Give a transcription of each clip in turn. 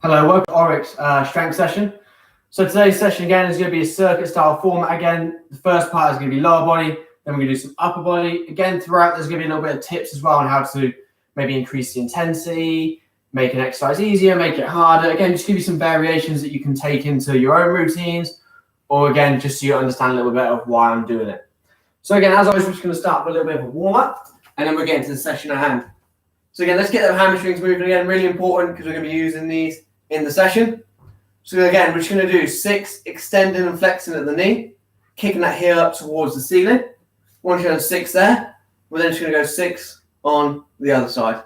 Hello, welcome to Oryx strength session. So today's session again is going to be a circuit style format again. The first part is going to be lower body, then we're going to do some upper body. Again, throughout there's going to be a little bit of tips as well on how to maybe increase the intensity, make an exercise easier, make it harder. Again, just give you some variations that you can take into your own routines, or again, just so you understand a little bit of why I'm doing it. So again, as always, we're just going to start with a little bit of a warm up, and then we'll get into the session at hand. So again, let's get the hamstrings moving again, really important because we're going to be using these in the session. So again, we're just going to do 6 extending and flexing at the knee, kicking that heel up towards the ceiling. Once you've done 6 there, we're then just going to go 6 on the other side.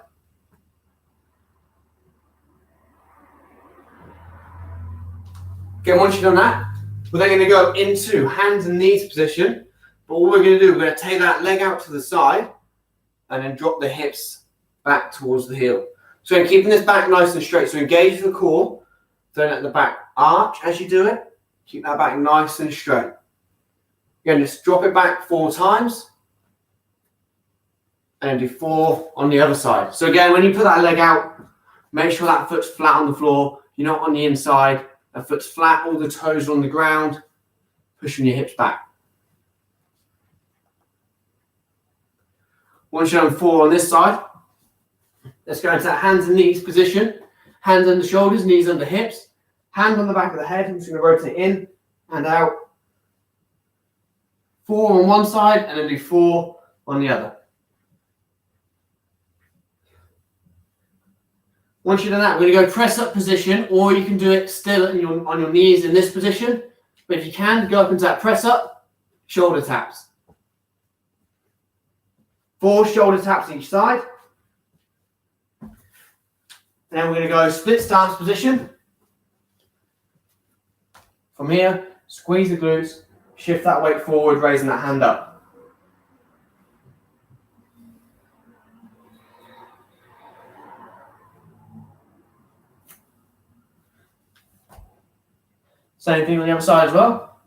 Again, once you've done that, we're then going to go into hands and knees position. But all we're going to do, we're going to take that leg out to the side and then drop the hips back towards the heel. So we're keeping this back nice and straight. So engage the core, then at the back arch as you do it. Keep that back nice and straight. Again, just drop it back 4 times. And do 4 on the other side. So again, when you put that leg out, make sure that foot's flat on the floor. You're not on the inside. That foot's flat, all the toes are on the ground. Pushing your hips back. Once you've done 4 on this side, let's go into that hands and knees position. Hands under shoulders, knees under hips. Hand on the back of the head. I'm just going to rotate in and out. 4 on one side and then do 4 on the other. Once you've done that, we're going to go press up position, or you can do it still on your knees in this position. But if you can, go up into that press up, shoulder taps. 4 shoulder taps each side. Then we're going to go split stance position. From here, squeeze the glutes, shift that weight forward, raising that hand up. Same thing on the other side as well.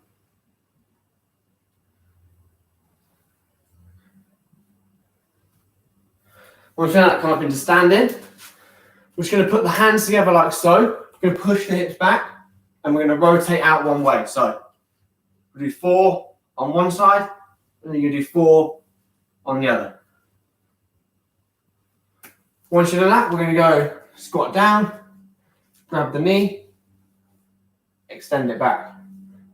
Once you've done that, come up into standing. We're just going to put the hands together like so. We're going to push the hips back and we're going to rotate out one way. So we'll do 4 on one side and then you're going to do 4 on the other. Once you've done that, we're going to go squat down, grab the knee, extend it back.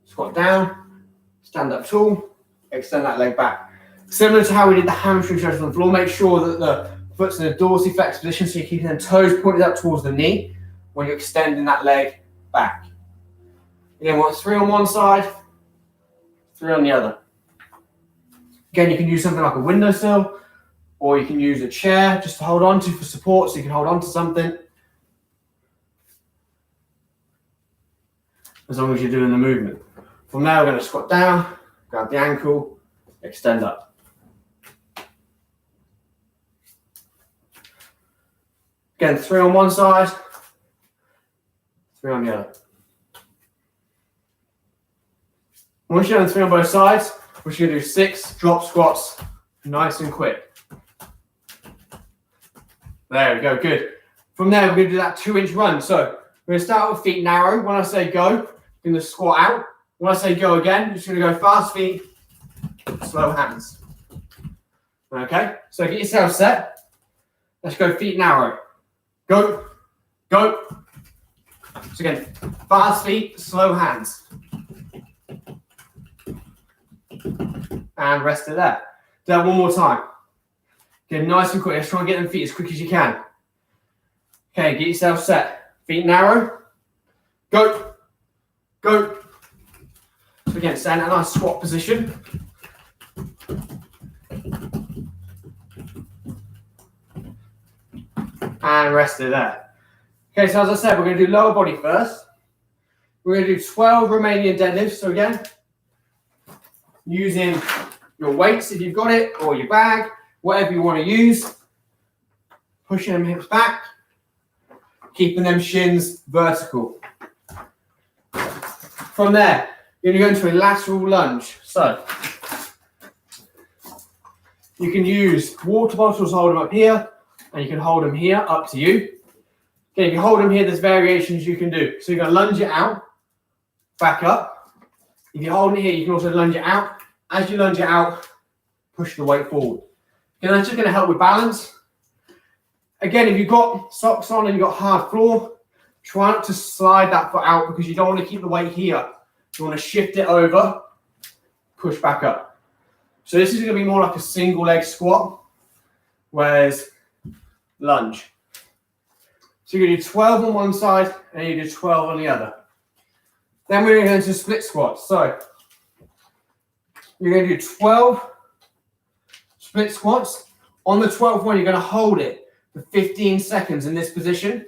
Squat down, stand up tall, extend that leg back. Similar to how we did the hamstring stretch on the floor, make sure that the foot's in a dorsiflex position, so you're keeping the toes pointed up towards the knee when you're extending that leg back. Again, we're 3 on one side, 3 on the other. Again, you can use something like a windowsill, or you can use a chair just to hold on to for support, so you can hold on to something. As long as you're doing the movement. From there, we're going to squat down, grab the ankle, extend up. Again, 3 on one side, 3 on the other. Once you've done 3 on both sides, we're just going to do 6 drop squats, nice and quick. There we go, good. From there, we're going to do that 2-inch run. So we're going to start with feet narrow. When I say go, you're going to squat out. When I say go again, you're just going to go fast feet, slow hands. Okay, so get yourself set. Let's go feet narrow. Go, go. So again, fast feet, slow hands. And rest it there. Do that one more time. Get nice and quick. Let's try and get them feet as quick as you can. Okay, get yourself set. Feet narrow. Go, go. So again, stand in a nice squat position. And rest it there. Okay, so as I said, we're going to do lower body first. We're going to do 12 Romanian deadlifts. So again, using your weights if you've got it, or your bag, whatever you want to use. Pushing them hips back, keeping them shins vertical. From there, you're going to go into a lateral lunge. So you can use water bottles, hold them up here, and you can hold them here, up to you. Okay, if you hold them here, there's variations you can do. So you're going to lunge it out, back up. If you're holding it here, you can also lunge it out. As you lunge it out, push the weight forward. Okay, that's just going to help with balance. Again, if you've got socks on and you've got hard floor, try not to slide that foot out because you don't want to keep the weight here. You want to shift it over, push back up. So this is going to be more like a single leg squat, whereas lunge. So you're going to do 12 on one side and you do 12 on the other. Then we're going to go into split squats. So you're going to do 12 split squats. On the 12th one, you're going to hold it for 15 seconds in this position.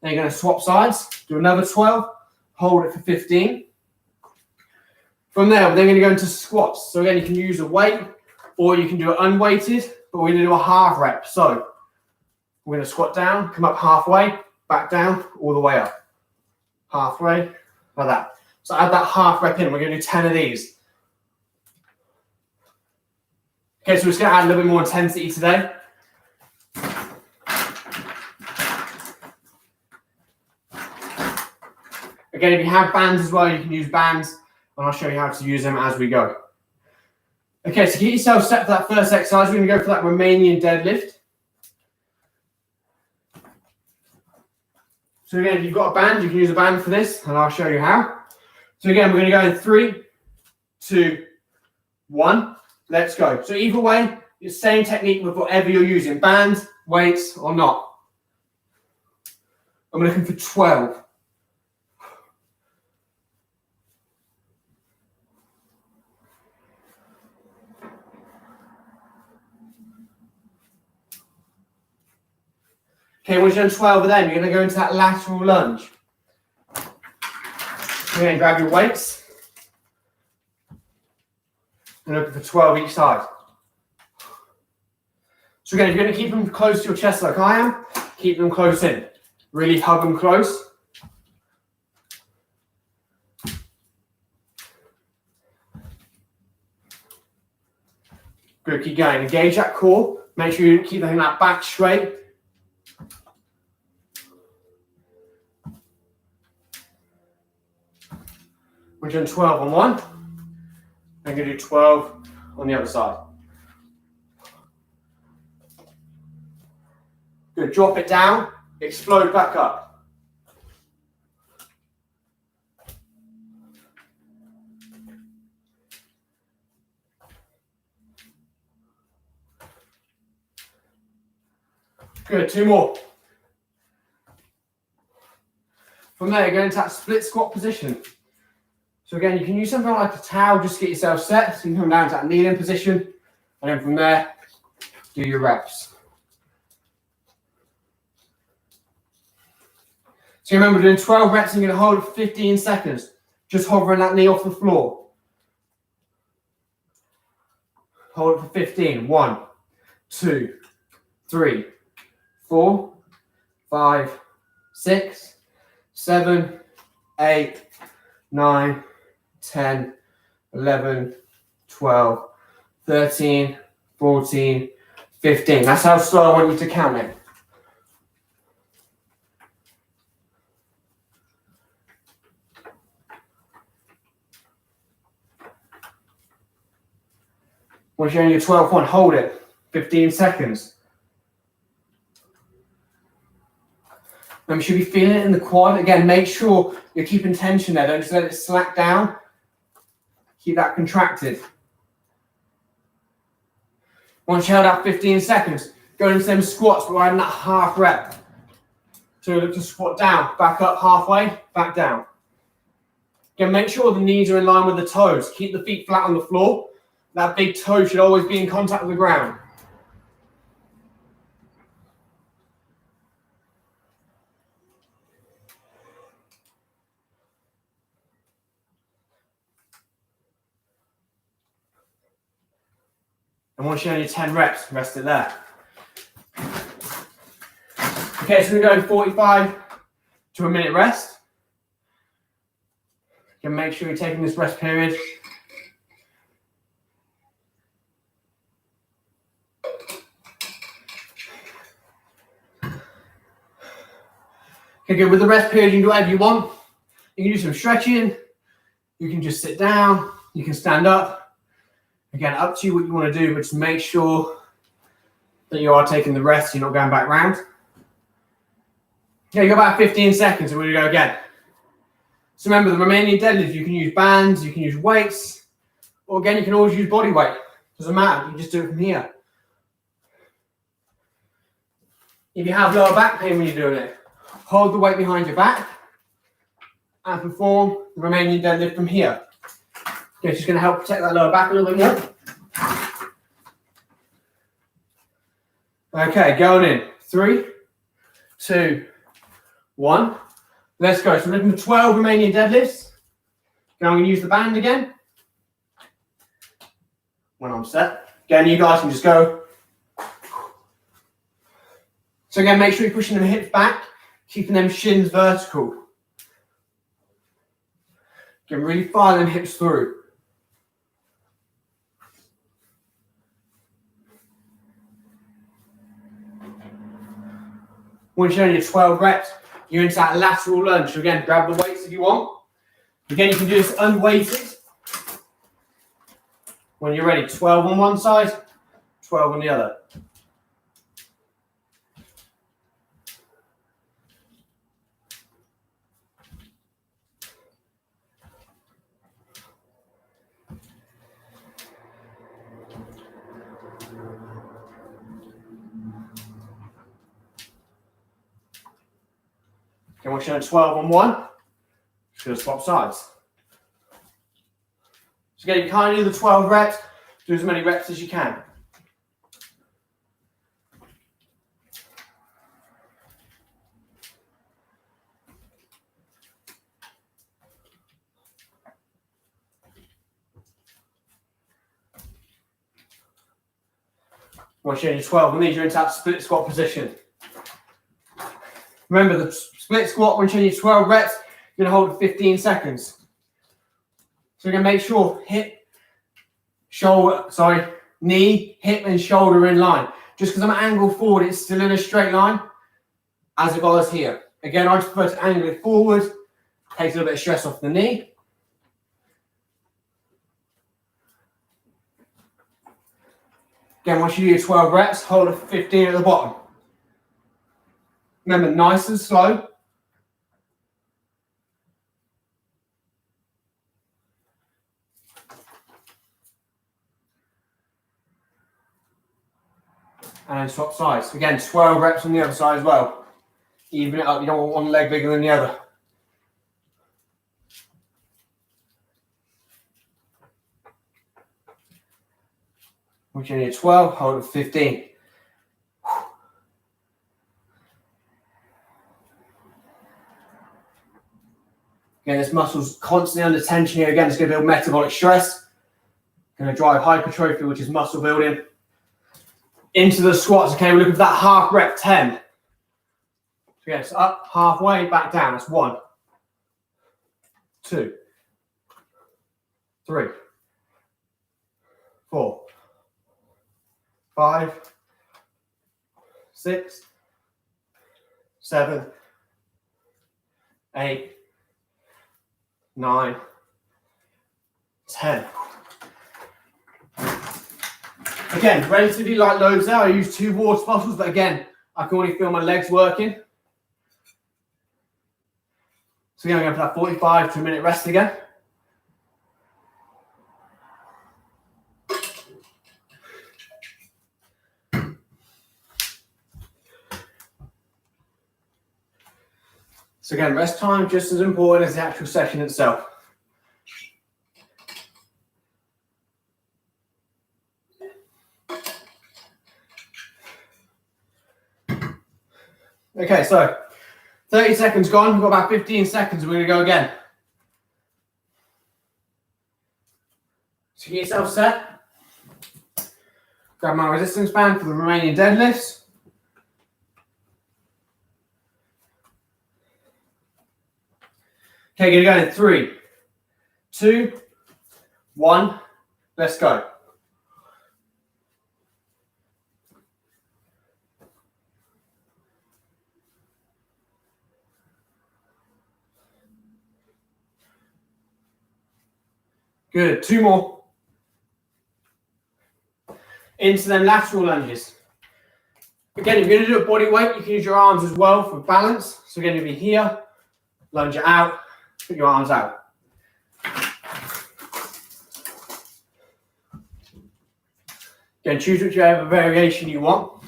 Then you're going to swap sides, do another 12, hold it for 15. From there, we're then going to go into squats. So again, you can use a weight or you can do it unweighted, but we're going to do a half rep. So we're going to squat down, come up halfway, back down, all the way up. Halfway, like that. So add that half rep in. We're going to do 10 of these. Okay, so we're just going to add a little bit more intensity today. Again, if you have bands as well, you can use bands, and I'll show you how to use them as we go. Okay, so get yourself set for that first exercise. We're going to go for that Romanian deadlift. So again, if you've got a band, you can use a band for this, and I'll show you how. So again, we're going to go in 3, 2, 1. Let's go. So either way, the same technique with whatever you're using, bands, weights, or not. I'm looking for 12. Okay, once you've done 12 of them, you're going to go into that lateral lunge. You're going to grab your weights and looking for 12 each side. So again, if you're going to keep them close to your chest like I am, keep them close in. Really hug them close. Good, keep going. Engage that core. Make sure you keep that back straight. We're doing 12 on one. I'm going to do 12 on the other side. Good, drop it down, explode back up. Good, 2 more. From there, you're going to that split squat position. So again, you can use something like a towel just to get yourself set. So you can come down to that kneeling position. And then from there, do your reps. So remember, doing 12 reps, and you're going to hold it for 15 seconds. Just hovering that knee off the floor. Hold it for 15. 1, 2, 3, 4, 5, 6, 7, 8, 9, 10, 11, 12, 13, 14, 15. That's how slow I want you to count it. Once you're on your 12th one, hold it. 15 seconds. And you should be feeling it in the quad. Again, make sure you're keeping tension there. Don't just let it slack down. Keep that contracted. Once you held out 15 seconds, go into them squats, but we're adding that half rep. So look to squat down, back up halfway, back down. Again, make sure the knees are in line with the toes. Keep the feet flat on the floor. That big toe should always be in contact with the ground. And once you're only 10 reps, rest it there. Okay, so we're going to go 45 to a minute rest. You can make sure you're taking this rest period. Okay, good. With the rest period, you can do whatever you want. You can do some stretching. You can just sit down. You can stand up. Again, up to you what you want to do, but just make sure that you are taking the rest. You're not going back round. Okay, you got about 15 seconds, and we're going to go again. So remember, the remaining deadlift, you can use bands, you can use weights, or again, you can always use body weight. Doesn't matter. You just do it from here. If you have lower back pain when you're doing it, hold the weight behind your back and perform the remaining deadlift from here. Okay, it's just going to help protect that lower back a little bit more. Okay, going in. 3, 2, 1. Let's go. So we're looking for 12 remaining deadlifts. Now I'm going to use the band again. When I'm set. Again, you guys can just go. So again, make sure you're pushing them hips back, keeping them shins vertical. Again, really fire them hips through. Once you're only at 12 reps, you're into that lateral lunge. So again, grab the weights if you want. Again, you can do this unweighted. When you're ready, 12 on one side, 12 on the other. Okay, once you're on 12 on one, just going to swap sides. So again, you can't do the 12 reps, do as many reps as you can. Once you're in your 12 on these, you're into that split squat position. Remember, the split squat, once you're in your 12 reps, you're going to hold it 15 seconds. So you're going to make sure knee, hip, and shoulder in line. Just because I'm angled forward, it's still in a straight line, as it was here. Again, I just prefer to angle it forward, takes a little bit of stress off the knee. Again, once you do your 12 reps, hold it for 15 at the bottom. Remember, nice and slow. And then swap sides. Again, 12 reps on the other side as well. Even it up, you don't want one leg bigger than the other. Once you're in your 12, hold it for 15. Again, this muscle's constantly under tension here. Again, it's going to build metabolic stress. Going to drive hypertrophy, which is muscle building. Into the squats. Okay, we're looking for that half rep 10. So yeah, it's up halfway, back down. That's 1, 2, 3, 4, 5, 6, 7, 8, 9, 10. Again, relatively light loads there. I use 2 water bottles, but again, I can already feel my legs working. So again, I'm going for that 45 to a minute rest again. So again, rest time just as important as the actual session itself. Okay, so 30 seconds gone. We've got about 15 seconds. We're going to go again. So get yourself set. Grab my resistance band for the remaining deadlifts. Okay, going to go in 3, 2, 1. Let's go. Good. 2 more. Into them lateral lunges. Again, if you're going to do a body weight, you can use your arms as well for balance. So again, you'll be here, lunge it out, put your arms out. Again, choose whichever variation you want.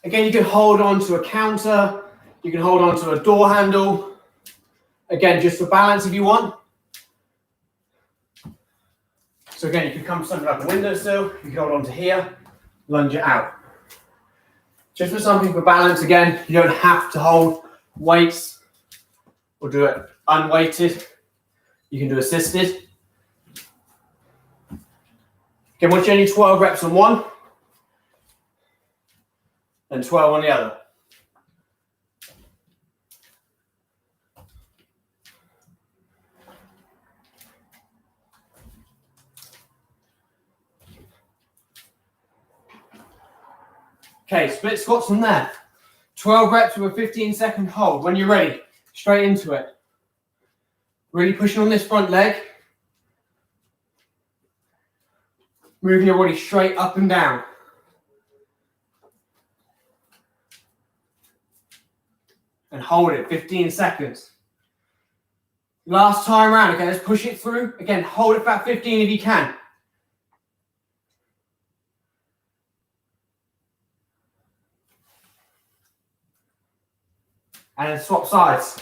Again, you can hold on to a counter, you can hold on to a door handle. Again, just for balance if you want. So again, you can come to something like a windowsill, you can hold on to here, lunge it out. Just for something for balance, again, you don't have to hold weights or do it unweighted. You can do assisted. Again, once you only 12 reps on one, then 12 on the other. Okay, split squats from there. 12 reps with a 15-second hold. When you're ready, straight into it. Really pushing on this front leg. Moving your body straight up and down. And hold it, 15 seconds. Last time around, okay, let's push it through. Again, hold it for about 15 if you can. And then swap sides.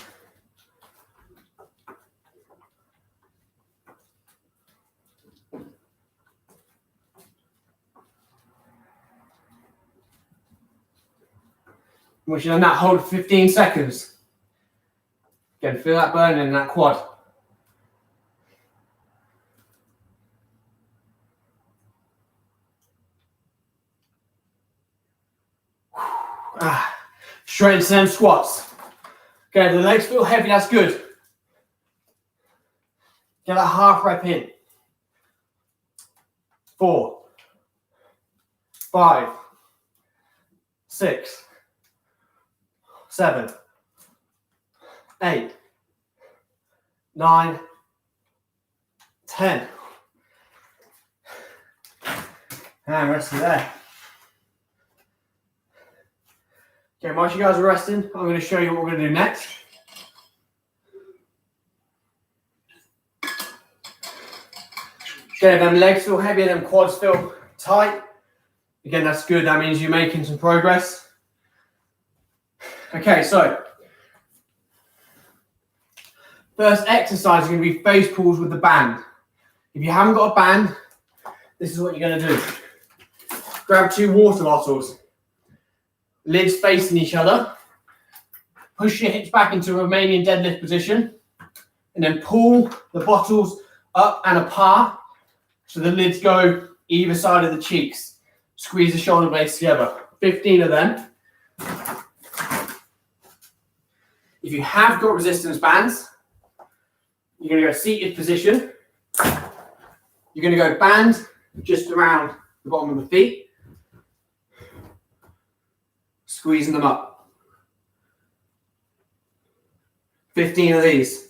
Once you've done that, hold for 15 seconds. Again, feel that burning in that quad. Straight into them squats. Okay, the legs feel heavy, that's good. Get that half rep in. 4, 5, 6, 7, 8, 9, 10. And rest of there. Okay, whilst you guys are resting, I'm going to show you what we're going to do next. Okay, them legs feel heavy, them quads feel tight. Again, that's good. That means you're making some progress. Okay, so first exercise is going to be face pulls with the band. If you haven't got a band, this is what you're going to do. Grab 2 water bottles, lids facing each other. Push your hips back into Romanian deadlift position, and then pull the bottles up and apart so the lids go either side of the cheeks. Squeeze the shoulder blades together. 15 of them. If you have got resistance bands, you're going to go seated position. You're going to go band just around the bottom of the feet, squeezing them up. 15 of these.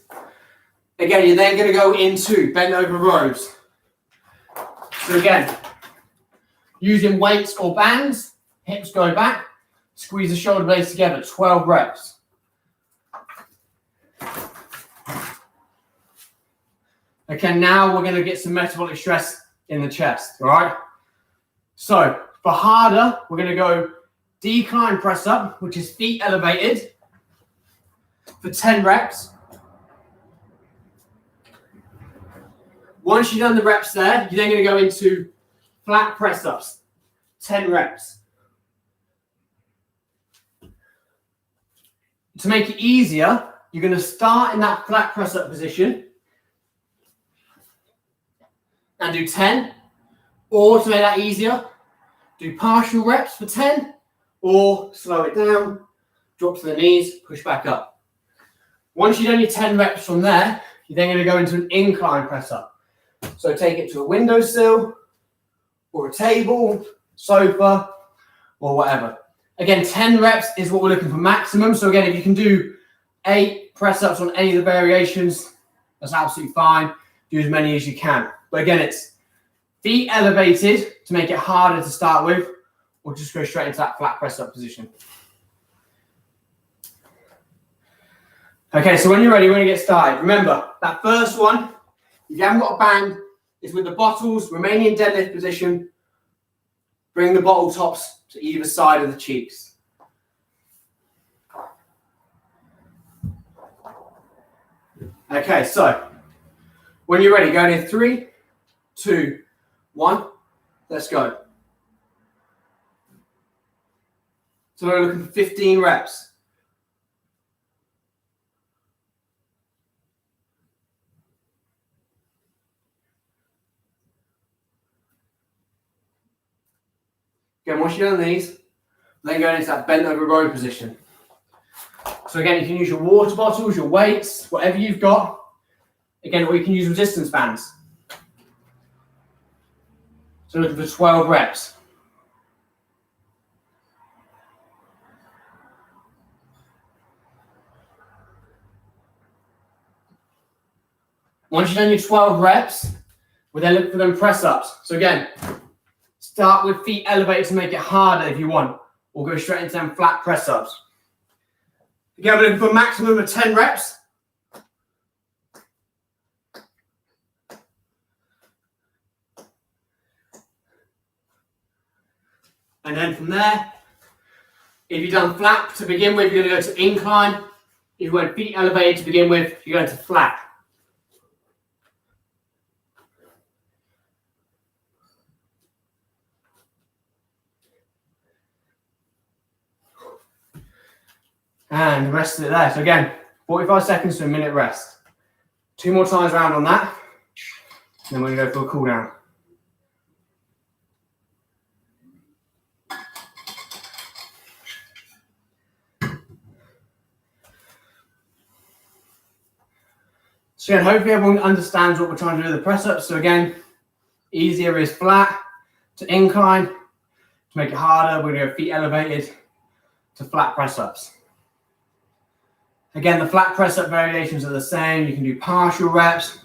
Again, you're then going to go into bent over rows. So again, using weights or bands, hips go back, squeeze the shoulder blades together, 12 reps. Okay, now we're going to get some metabolic stress in the chest, all right? So for harder, we're going to go decline press up, which is feet elevated, for 10 reps. Once you've done the reps there, you're then going to go into flat press ups, 10 reps. To make it easier, you're going to start in that flat press up position and do 10, or to make that easier, do partial reps for 10, or slow it down, drop to the knees, push back up. Once you've done your 10 reps from there, you're then going to go into an incline press up. So take it to a windowsill, or a table, sofa, or whatever. Again, 10 reps is what we're looking for maximum. So again, if you can do 8, press ups on any of the variations, that's absolutely fine. Do as many as you can. But again, it's feet elevated to make it harder to start with, or just go straight into that flat press up position. Okay, so when you're ready, we're going to get started. Remember, that first one, if you haven't got a band, is with the bottles remaining in deadlift position. Bring the bottle tops to either side of the cheeks. Okay, so when you're ready, go in 3, 2, 1. Let's go. So we're looking for 15 reps. Again, once you've done these, then go into that bent over row position. So again, you can use your water bottles, your weights, whatever you've got. Again, or you can use resistance bands. So looking for 12 reps. Once you've done your 12 reps, we'll then look for them press ups. So again, start with feet elevated to make it harder if you want, or go straight into them flat press ups. Again, we're looking for a maximum of 10 reps. And then from there, if you've done flat to begin with, you're going to go to incline. If you went feet elevated to begin with, you're going to flat. And the rest of it there. So again, 45 seconds to a minute rest. 2 more times round on that. And then we're going to go for a cool down. So again, hopefully everyone understands what we're trying to do with the press ups. So again, easier is flat to incline. To make it harder, we're going to go feet elevated to flat press ups. Again, the flat press up variations are the same. You can do partial reps,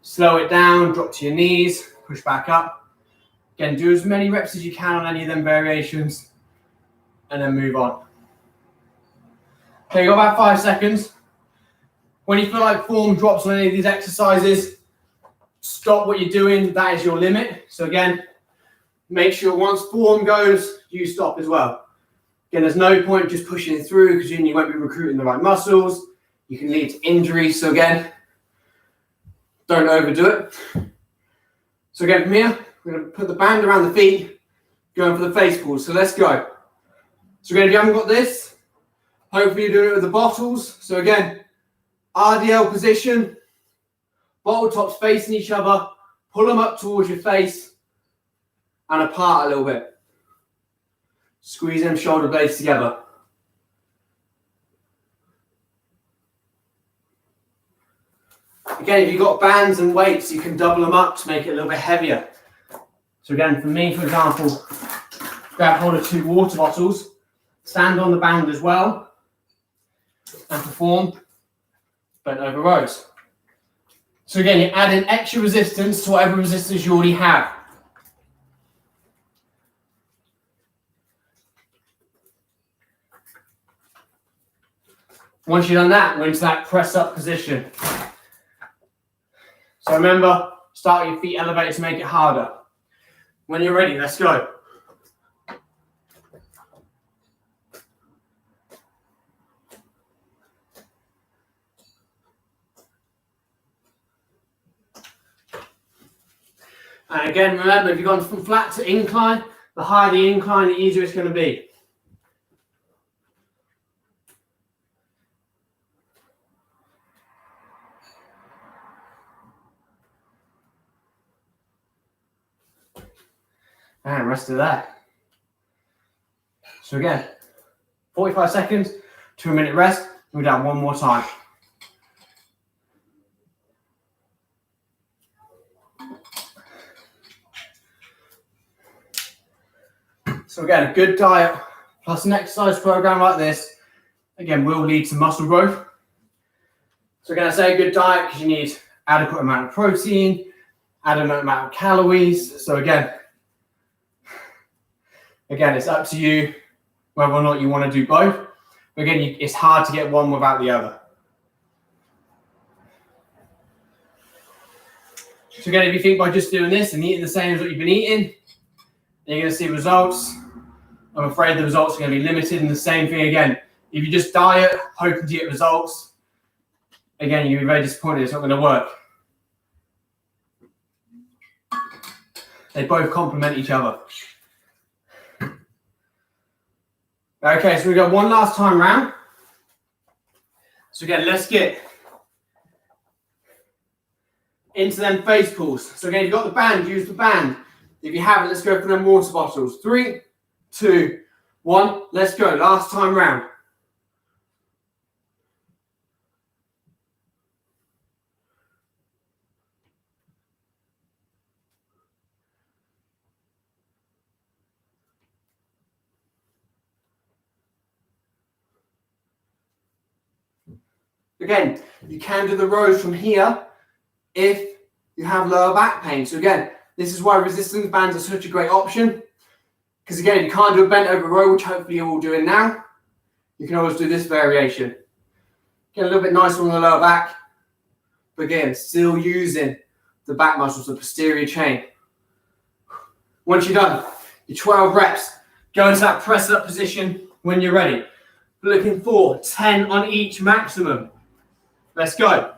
slow it down, drop to your knees, push back up. Again, do as many reps as you can on any of them variations, and then move on. Okay, you've got about 5 seconds. When you feel like form drops on any of these exercises, stop what you're doing. That is your limit. So again, make sure once form goes, you stop as well. Again, there's no point just pushing through because you won't be recruiting the right muscles. You can lead to injury. So again, don't overdo it. So again, from here, we're going to put the band around the feet, going for the face pulls. So let's go. So again, if you haven't got this, hopefully you're doing it with the bottles. So again, RDL position, bottle tops facing each other, pull them up towards your face and apart a little bit. Squeeze them shoulder blades together. Again, if you've got bands and weights, you can double them up to make it a little bit heavier. So again, for me, for example, grab hold of 2 water bottles, stand on the band as well, and perform bent over rows. So again, you're adding extra resistance to whatever resistance you already have. Once you've done that, we're into that press up position. So remember, start with your feet elevated to make it harder. When you're ready, let's go. And again, remember, if you've gone from flat to incline, the higher the incline, the easier it's going to be. And rest of that. So again, 45 seconds to a minute rest. We're down one more time. So again, a good diet plus an exercise program like this, again, will lead to muscle growth. So again, I say a good diet because you need adequate amount of protein, adequate amount of calories. So again, it's up to you whether or not you want to do both. But again, it's hard to get one without the other. So again, if you think by just doing this and eating the same as what you've been eating, you're going to see results, I'm afraid the results are going to be limited. And the same thing again, if you just diet, hoping to get results, again, you'll be very disappointed. It's not going to work. They both complement each other. Okay, so we've got one last time round. So again, let's get into them face pulls. So again, you've got the band, use the band. If you haven't, let's go for them water bottles. 3, 2, 1, let's go. Last time round. Again, you can do the rows from here if you have lower back pain. So again, this is why resistance bands are such a great option. Because again, if you can't do a bent over row, which hopefully you're all doing now, you can always do this variation. Get a little bit nicer on the lower back. But again, still using the back muscles, the posterior chain. Once you're done, your 12 reps, go into that press up position when you're ready. Looking for 10 on each maximum. Let's go.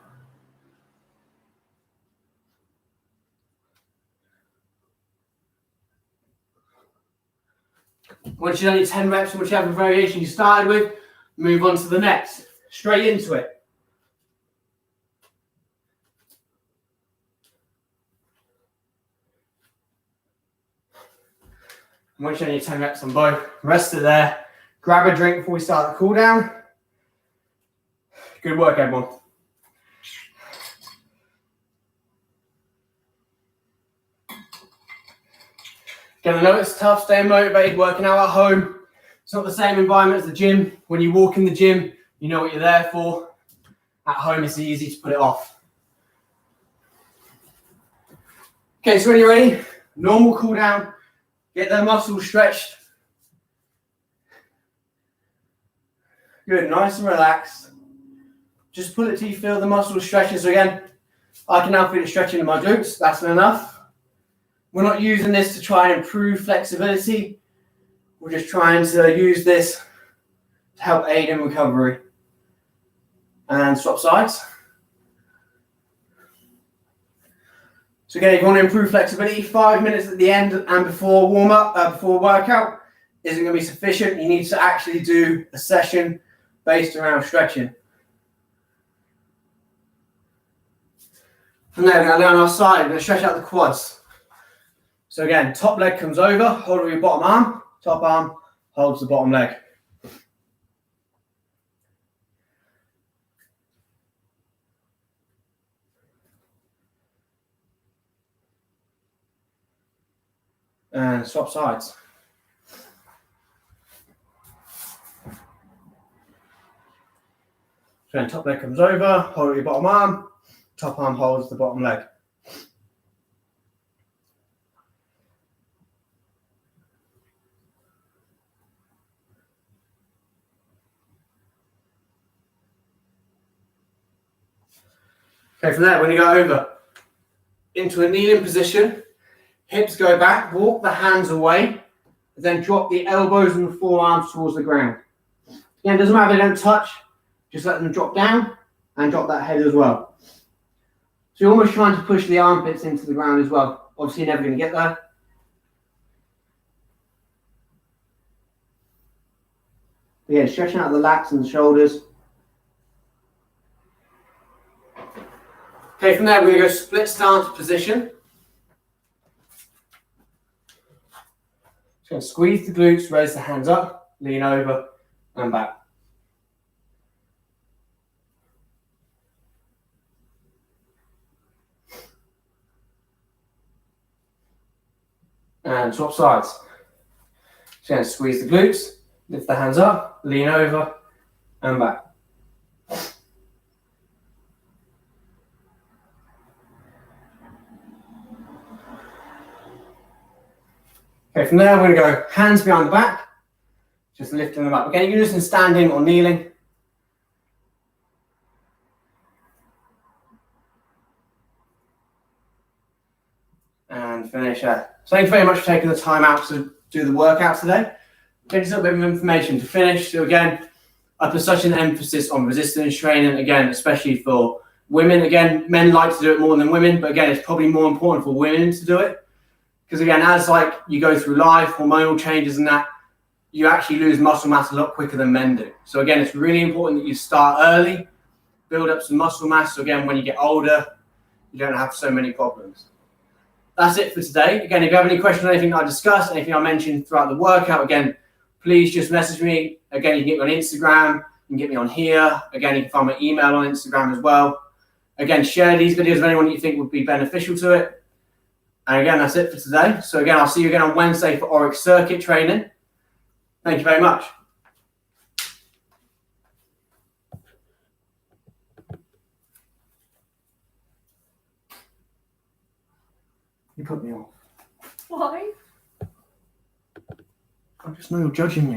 Once you've done your 10 reps, whichever variation you started with, move on to the next. Straight into it. Once you've done your 10 reps on both, rest it there. Grab a drink before we start the cool down. Good work, everyone. Again, I know it's tough staying motivated, working out at home. It's not the same environment as the gym. When you walk in the gym, you know what you're there for. At home, it's easy to put it off. Okay, so when you're ready, normal cool down. Get their muscles stretched. Good, nice and relaxed. Just pull it till you feel the muscles stretching. So again, I can now feel it stretching in my glutes. That's enough. We're not using this to try and improve flexibility. We're just trying to use this to help aid in recovery. And swap sides. So again, if you want to improve flexibility, 5 minutes at the end and before warm-up, before workout, isn't going to be sufficient. You need to actually do a session based around stretching. From there, we're going to lay on our side. We're going to stretch out the quads. So again, top leg comes over, hold over your bottom arm, top arm holds the bottom leg. And swap sides. So then top leg comes over, hold over your bottom arm, top arm holds the bottom leg. Okay, from there, when you go over into a kneeling position, hips go back, walk the hands away, then drop the elbows and the forearms towards the ground. Again, it doesn't matter if they don't touch, just let them drop down and drop that head as well. So you're almost trying to push the armpits into the ground as well. Obviously, you're never going to get there. But yeah, stretching out the lats and the shoulders. Okay, from there, we're going to go split stance position. Just going to squeeze the glutes, raise the hands up, lean over and back. And swap sides. Just going to squeeze the glutes, lift the hands up, lean over and back. Okay, from there, we're going to go hands behind the back, just lifting them up. Again, you can do this in standing or kneeling. And finish that. So thank you very much for taking the time out to do the workout today. Just a little bit of information to finish. So again, I put such an emphasis on resistance training, again, especially for women. Again, men like to do it more than women, but again, it's probably more important for women to do it. Because again, as like you go through life, hormonal changes and that, you actually lose muscle mass a lot quicker than men do. So again, it's really important that you start early, build up some muscle mass. So again, when you get older, you don't have so many problems. That's it for today. Again, if you have any questions on anything I discussed, anything I mentioned throughout the workout, again, please just message me. Again, you can get me on Instagram, you can get me on here. Again, you can find my email on Instagram as well. Again, share these videos with anyone you think would be beneficial to it. And again, that's it for today. So again, I'll see you again on Wednesday for Oryx circuit training. Thank you very much. You put me off. Why? I just know you're judging me.